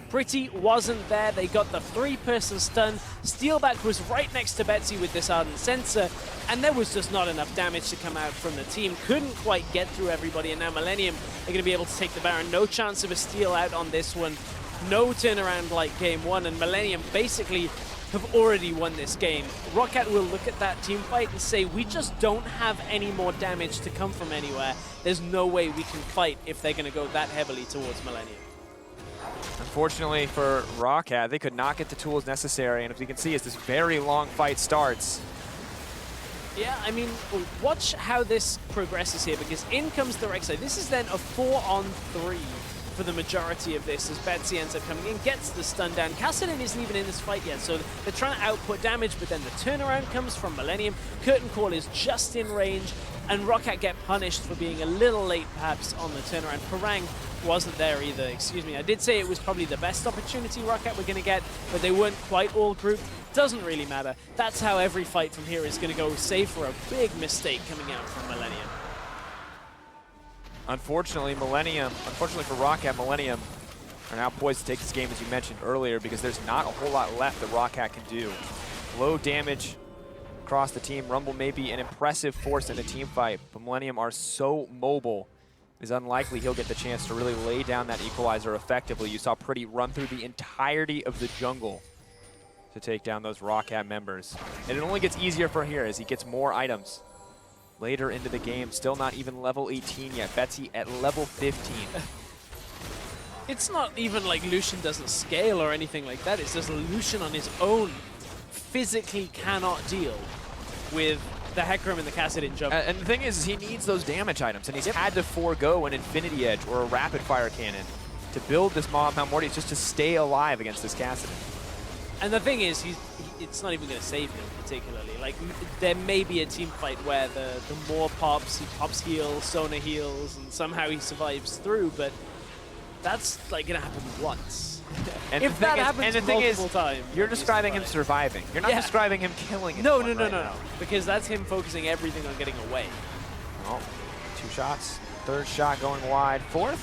Pretty wasn't there. They got the 3-person stun. Steelback was right next to Betsy with this Ardent Sensor, and there was just not enough damage to come out from the team. Couldn't quite get through everybody, and now Millenium are going to be able to take the Baron. No chance of a steal out on this one. No turnaround like game one, and Millenium basically have already won this game. Roccat will look at that team fight and say, we just don't have any more damage to come from anywhere. There's no way we can fight if they're going to go that heavily towards Millenium. Unfortunately for Roccat, they could not get the tools necessary, and as we can see as this very long fight starts. Yeah, I mean, watch how this progresses here, because in comes the Rek'Sai. This is then a 4-on-3 for the majority of this, as Betsy ends up coming in, gets the stun down. Kassadin isn't even in this fight yet, so they're trying to output damage, but then the turnaround comes from Millenium. Curtain Call is just in range, and Roccat get punished for being a little late, perhaps, on the turnaround. Parang wasn't there either, excuse me. I did say it was probably the best opportunity Roccat were going to get, but they weren't quite all grouped. Doesn't really matter. That's how every fight from here is going to go, save for a big mistake coming out from Millenium. Unfortunately for Roccat, Millenium are now poised to take this game, as you mentioned earlier, because there's not a whole lot left that Roccat can do. Low damage across the team. Rumble may be an impressive force in a team fight, but Millenium are so mobile, it's unlikely he'll get the chance to really lay down that equalizer effectively. You saw Pretty run through the entirety of the jungle to take down those Roccat members. And it only gets easier from here as he gets more items. Later into the game, still not even level 18 yet. Betsy at level 15. It's not even like Lucian doesn't scale or anything like that. It's just Lucian on his own physically cannot deal with the Hecarim and the Kassadin jump. And the thing is he needs those damage items, and he's had to forego an Infinity Edge or a Rapid Fire Cannon to build this Mount Morty just to stay alive against this Kassadin. And the thing is, it's not even going to save him particularly. Like, there may be a team fight where the more pops, he pops heals, Sona heals, and somehow he survives through, but that's like going to happen once. And if that happens multiple times. You're describing him surviving. You're not describing him killing it. No, because that's him focusing everything on getting away. Oh, 2 shots. 3rd shot going wide. 4th?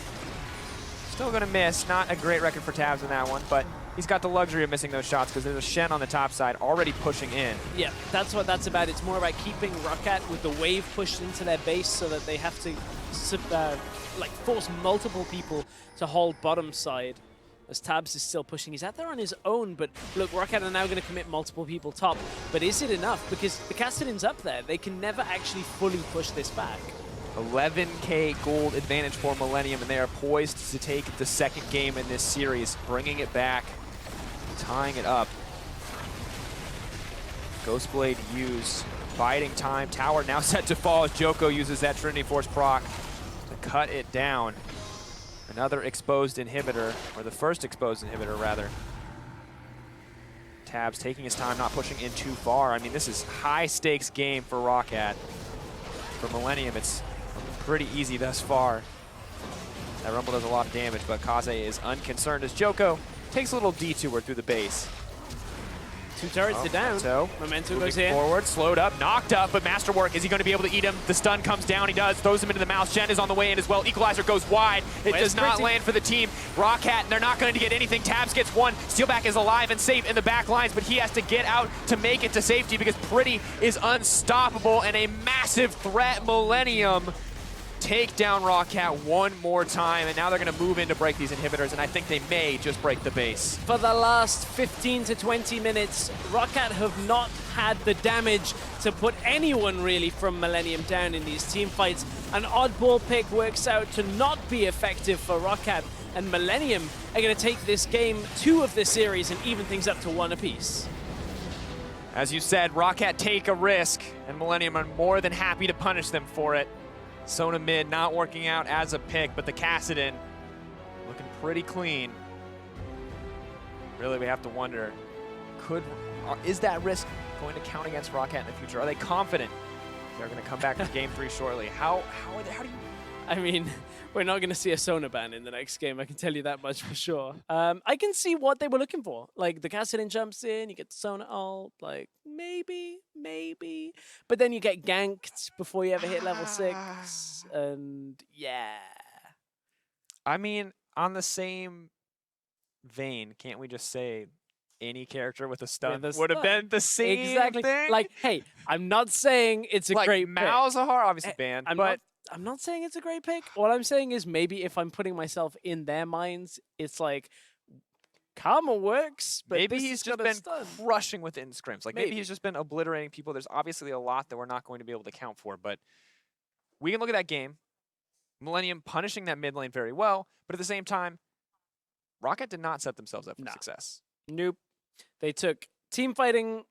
Still going to miss. Not a great record for Tabs in that one, but he's got the luxury of missing those shots because there's a Shen on the top side already pushing in. Yeah, that's what that's about. It's more about keeping Roccat with the wave pushed into their base so that they have to like force multiple people to hold bottom side as Tabs is still pushing. He's out there on his own, but look, Roccat are now going to commit multiple people top. But is it enough? Because the Kassadin's up there. They can never actually fully push this back. 11K gold advantage for Millenium, and they are poised to take the 2nd game in this series, bringing it back, tying it up. Ghostblade used, biding time. Tower now set to fall as Joko uses that Trinity Force proc to cut it down. Another exposed inhibitor, or the first exposed inhibitor, rather. Tabs taking his time, not pushing in too far. I mean, this is high-stakes game for Roccat. For Millenium, it's pretty easy thus far. That Rumble does a lot of damage, but Kaze is unconcerned as Joko takes a little detour through the base. 2 turrets to down. Momentum goes in. Forward, slowed up, knocked up, but Masterwork, is he going to be able to eat him? The stun comes down, he does, throws him into the mouth. Shen is on the way in as well. Equalizer goes wide. It does not land for the team. Roccat, they're not going to get anything. Tabs gets 1. Steelback is alive and safe in the back lines, but he has to get out to make it to safety because Pretty is unstoppable and a massive threat. Millenium take down Roccat one more time, and now they're going to move in to break these inhibitors, and I think they may just break the base. For the last 15 to 20 minutes, Roccat have not had the damage to put anyone really from Millenium down in these team fights. An oddball pick works out to not be effective for Roccat, and Millenium are going to take this game 2 of the series and even things up to 1 apiece. As you said, Roccat take a risk, and Millenium are more than happy to punish them for it. Sona mid not working out as a pick, but the Kassadin looking pretty clean. Really, we have to wonder, is that risk going to count against Roccat in the future? Are they confident they're going to come back to game 3 shortly? How do you I mean, we're not going to see a Sona ban in the next game. I can tell you that much for sure. I can see what they were looking for. Like, the Kassadin jumps in, you get the Sona ult, like, maybe. But then you get ganked before you ever hit level 6, and yeah. I mean, on the same vein, can't we just say any character with a stun With a would have stun. been the same Exactly. thing? Like, hey, I'm not saying it's a like great pick. Malzahar, obviously banned, but I'm not saying it's a great pick. What I'm saying is maybe if I'm putting myself in their minds, it's like Karma works, but maybe this he's has just got a been stun. crushing within scrims. Like maybe Maybe. he's just been obliterating people. There's obviously a lot that we're not going to be able to account for, but we can look at that game. Millenium punishing that mid lane very well, but at the same time, Roccat did not set themselves up for success. Nope. They took team fighting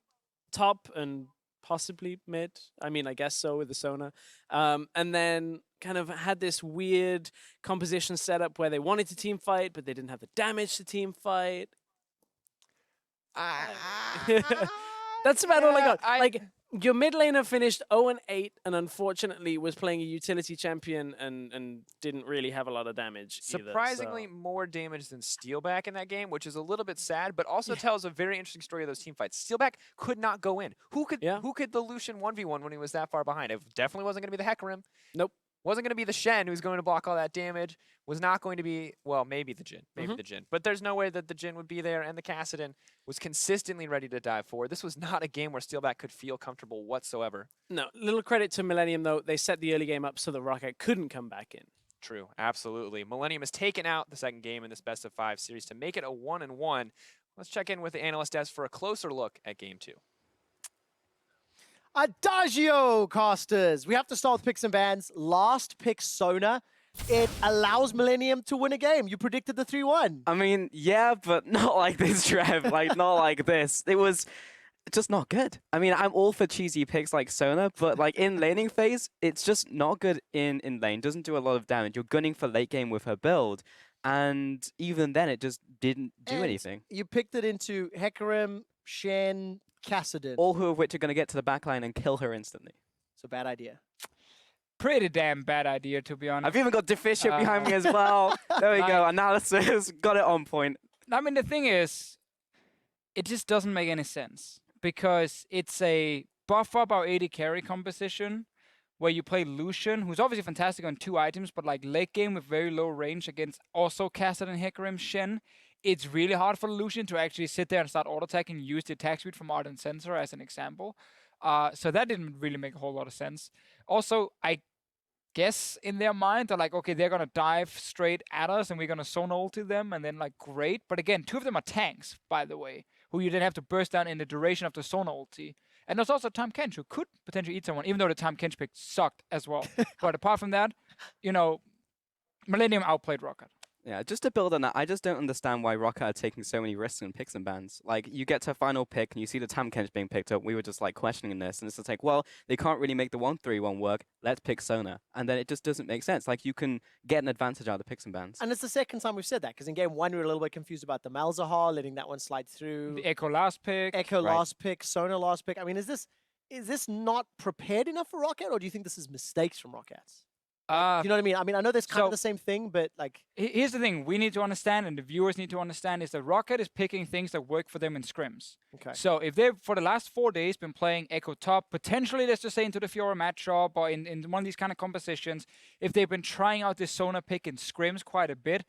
top and possibly mid. I mean, I guess so with the Sona. And then kind of had this weird composition setup where they wanted to team fight, but they didn't have the damage to team fight. That's about all I got. Like, your mid laner finished 0-8 and unfortunately was playing a utility champion and didn't really have a lot of damage Surprisingly either, more damage than Steelback in that game, which is a little bit sad, but also tells a very interesting story of those team fights. Steelback could not go in. Who could the Lucian 1v1 when he was that far behind? It definitely wasn't going to be the Hecarim. Nope. Wasn't going to be the Shen who's going to block all that damage. Was not going to be, well, maybe the Jhin. Maybe the Jhin. But there's no way that the Jhin would be there, and the Kassadin was consistently ready to dive forward. This was not a game where Steelback could feel comfortable whatsoever. No, little credit to Millenium, though. They set the early game up so that Roccat couldn't come back in. True, absolutely. Millenium has taken out the second game in this best-of-5 series to make it a 1-1. Let's check in with the analyst desk for a closer look at Game 2. Adagio, casters. We have to start with picks and bans. Last pick, Sona. It allows Millenium to win a game. You predicted the 3-1. I mean, yeah, but not like this, Trev. Like, not like this. It was just not good. I mean, I'm all for cheesy picks like Sona, but like in laning phase, it's just not good in lane. Doesn't do a lot of damage. You're gunning for late game with her build. And even then, it just didn't do anything. You picked it into Hecarim, Shen, Kassadin. All who of which are going to get to the backline and kill her instantly. It's a bad idea. Pretty damn bad idea, to be honest. I've even got Deficient behind me as well. There we go. Analysis. Got it on point. I mean, the thing is, it just doesn't make any sense. Because it's a buff up our AD carry composition where you play Lucian, who's obviously fantastic on 2 items, but like late game with very low range against also Kassadin, Hecarim, Shen. It's really hard for Lucian to actually sit there and start auto-attacking and use the attack speed from Ardent Sensor as an example. So that didn't really make a whole lot of sense. Also, I guess in their mind, they're like, okay, they're going to dive straight at us and we're going to Sona ulti them and then like, great. But again, 2 of them are tanks, by the way, who you then have to burst down in the duration of the Sona ulti. And there's also Tahm Kench, who could potentially eat someone, even though the Tahm Kench pick sucked as well. But apart from that, you know, Millenium outplayed Roccat. Yeah, just to build on that, I just don't understand why Roccat are taking so many risks in picks and bans. Like, you get to final pick and you see the Tahm Kench being picked up. We were just like questioning this, and it's just like, well, they can't really make the 1-3-1 work. Let's pick Sona. And then it just doesn't make sense. Like, you can get an advantage out of the picks and bans. And it's the second time we've said that, because in game 1 we were a little bit confused about the Malzahar, letting that one slide through. The Echo last pick. Echo last pick, Sona last pick. I mean, is this not prepared enough for Roccat, or do you think this is mistakes from Rockats? You know what I mean? I know there's kind of the same thing, but like... Here's the thing we need to understand, and the viewers need to understand, is that Roccat is picking things that work for them in scrims. Okay. So if they've, for the last 4 days, been playing Echo top, potentially, let's just say, into the Fiora matchup, or in one of these kind of compositions, if they've been trying out this Sona pick in scrims quite a bit,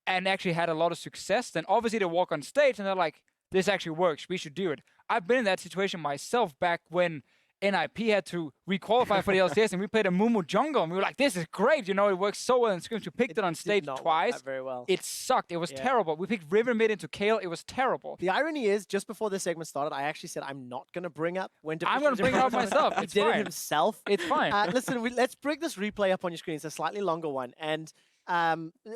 and actually had a lot of success, then obviously they walk on stage and they're like, this actually works, we should do it. I've been in that situation myself back when NIP had to requalify for the LCS, and we played a Mumu jungle, and we were like, this is great, you know, it works so well in scrims. We picked it on stage twice. Very well. It sucked. It was terrible. We picked River mid into Kale. It was terrible. The irony is, just before this segment started, I actually said I'm not going to bring up when I'm going to bring it up myself. He It's did fine. it himself. It's fine. Listen, let's bring this replay up on your screen. It's a slightly longer one. And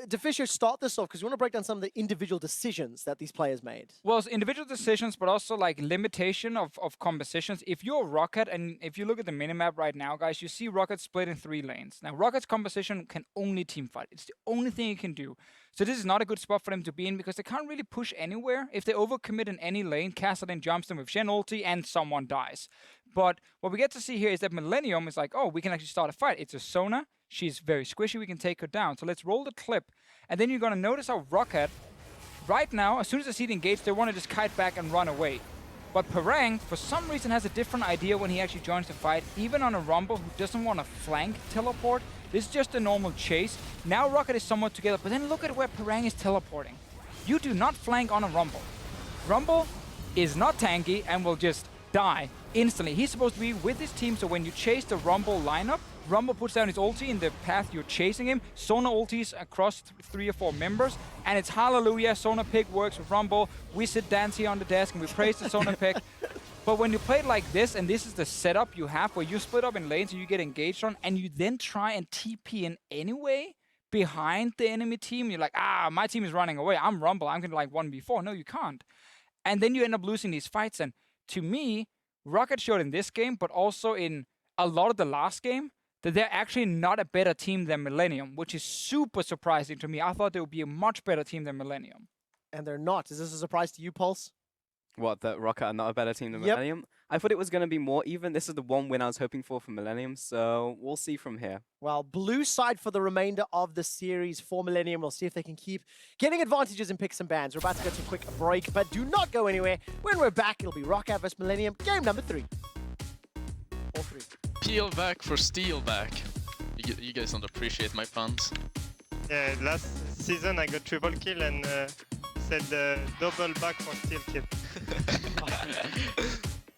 Deficio, start this off, because we want to break down some of the individual decisions that these players made. Well, it's individual decisions, but also like limitation of compositions. If you're Roccat, and if you look at the minimap right now, guys, you see Roccat split in 3 lanes. Now, Rocket's composition can only teamfight. It's the only thing it can do. So this is not a good spot for them to be in, because they can't really push anywhere. If they overcommit in any lane, Kassadin jumps them with Shen ulti and someone dies. But what we get to see here is that Millenium is like, oh, we can actually start a fight. It's a Sona. She's very squishy. We can take her down. So let's roll the clip. And then you're going to notice how Roccat, right now, as soon as they see it engaged, they want to just kite back and run away. But Parang, for some reason, has a different idea when he actually joins the fight. Even on a Rumble who doesn't want to flank teleport, this is just a normal chase. Now Roccat is somewhat together, but then look at where Parang is teleporting. You do not flank on a Rumble. Rumble is not tanky and will just die instantly. He's supposed to be with his team, so when you chase the Rumble lineup, Rumble puts down his ulti in the path you're chasing him. Sona ultis across 3 or 4 members, and it's hallelujah. Sona pick works with Rumble. We sit dance here on the desk and we praise the Sona pick. But when you play it like this, and this is the setup you have where you split up in lanes and you get engaged on, and you then try and TP in anyway behind the enemy team, you're like, my team is running away. I'm Rumble. I'm going to like 1v4. No, you can't. And then you end up losing these fights. And to me, Roccat showed in this game, but also in a lot of the last game, that they're actually not a better team than Millenium, which is super surprising to me. I thought they would be a much better team than Millenium. And they're not. Is this a surprise to you, Pulse? What, that Roccat are not a better team than Yep. Millenium? I thought it was going to be more even. This is the one win I was hoping for Millenium, so we'll see from here. Well, blue side for the remainder of the series for Millenium. We'll see if they can keep getting advantages in picks and bans. We're about to go to a quick break, but do not go anywhere. When we're back, it'll be Roccat vs Millenium, game number 3. Or 3. Peel back for steal back. You guys don't appreciate my puns. Yeah, last season I got triple kill and said double back for steal kill.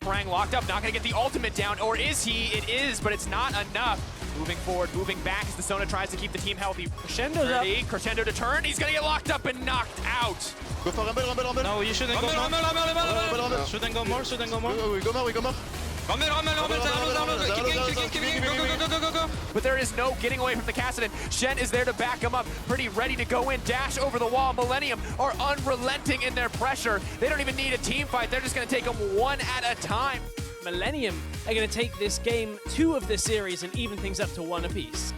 Parang locked up, not going to get the ultimate down, or is he? It is, but it's not enough. Moving forward, moving back as the Sona tries to keep the team healthy. Crescendo's up. Crescendo to turn, he's going to get locked up and knocked out. Go for Rumble. No, you shouldn't go more. Shouldn't go more, shouldn't go more. We go more. But there is no getting away from the Kassadin. Shen is there to back him up, pretty ready to go in, dash over the wall. Millenium are unrelenting in their pressure. They don't even need a team fight. They're just going to take them one at a time. Millenium are going to take this game 2 of the series and even things up to 1 apiece.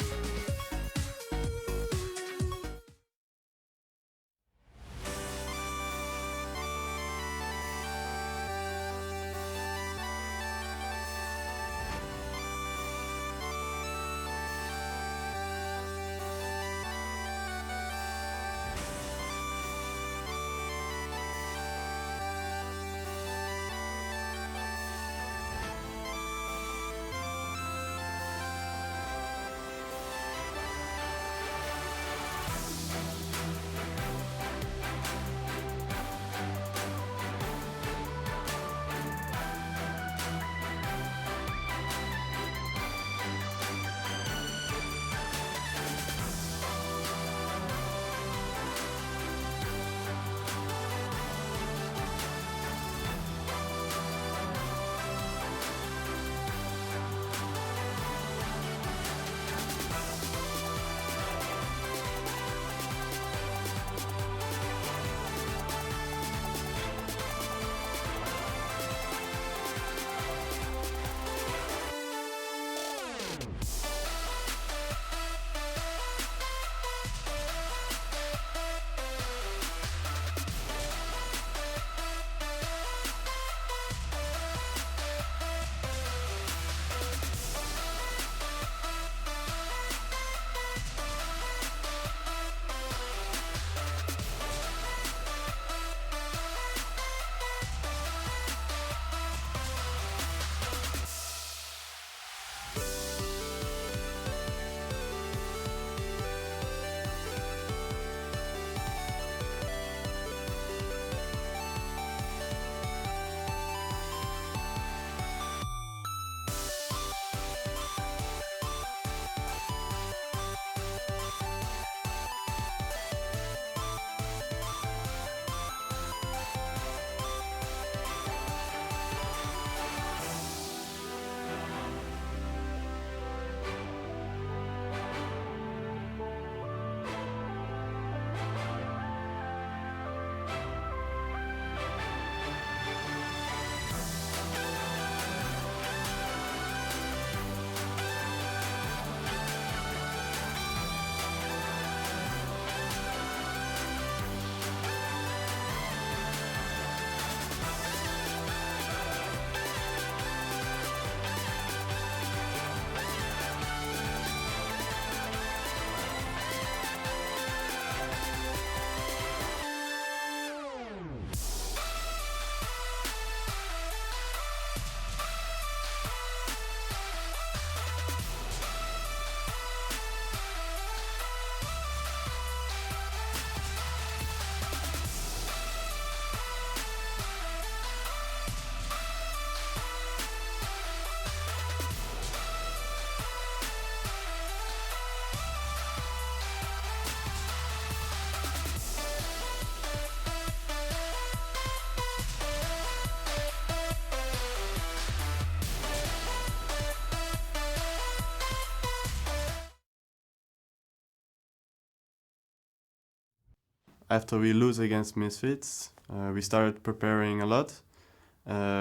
after we lose against Misfits, we started preparing a lot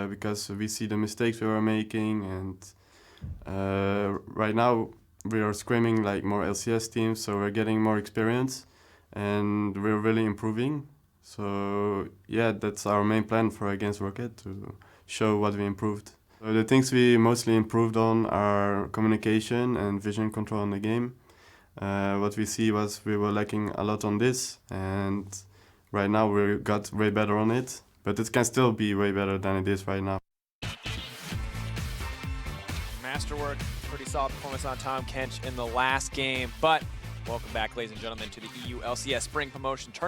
because we see the mistakes we were making, and right now we are scrimming like more LCS teams, so we're getting more experience and we're really improving. So yeah, that's our main plan for against Roccat, to show what we improved. So the things we mostly improved on are communication and vision control in the game. What we see was we were lacking a lot on this, and right now we got way better on it, but it can still be way better than it is right now. Masterwork, pretty solid performance on Tom Kench in the last game, but welcome back, ladies and gentlemen, to the EU LCS Spring Promotion Tournament.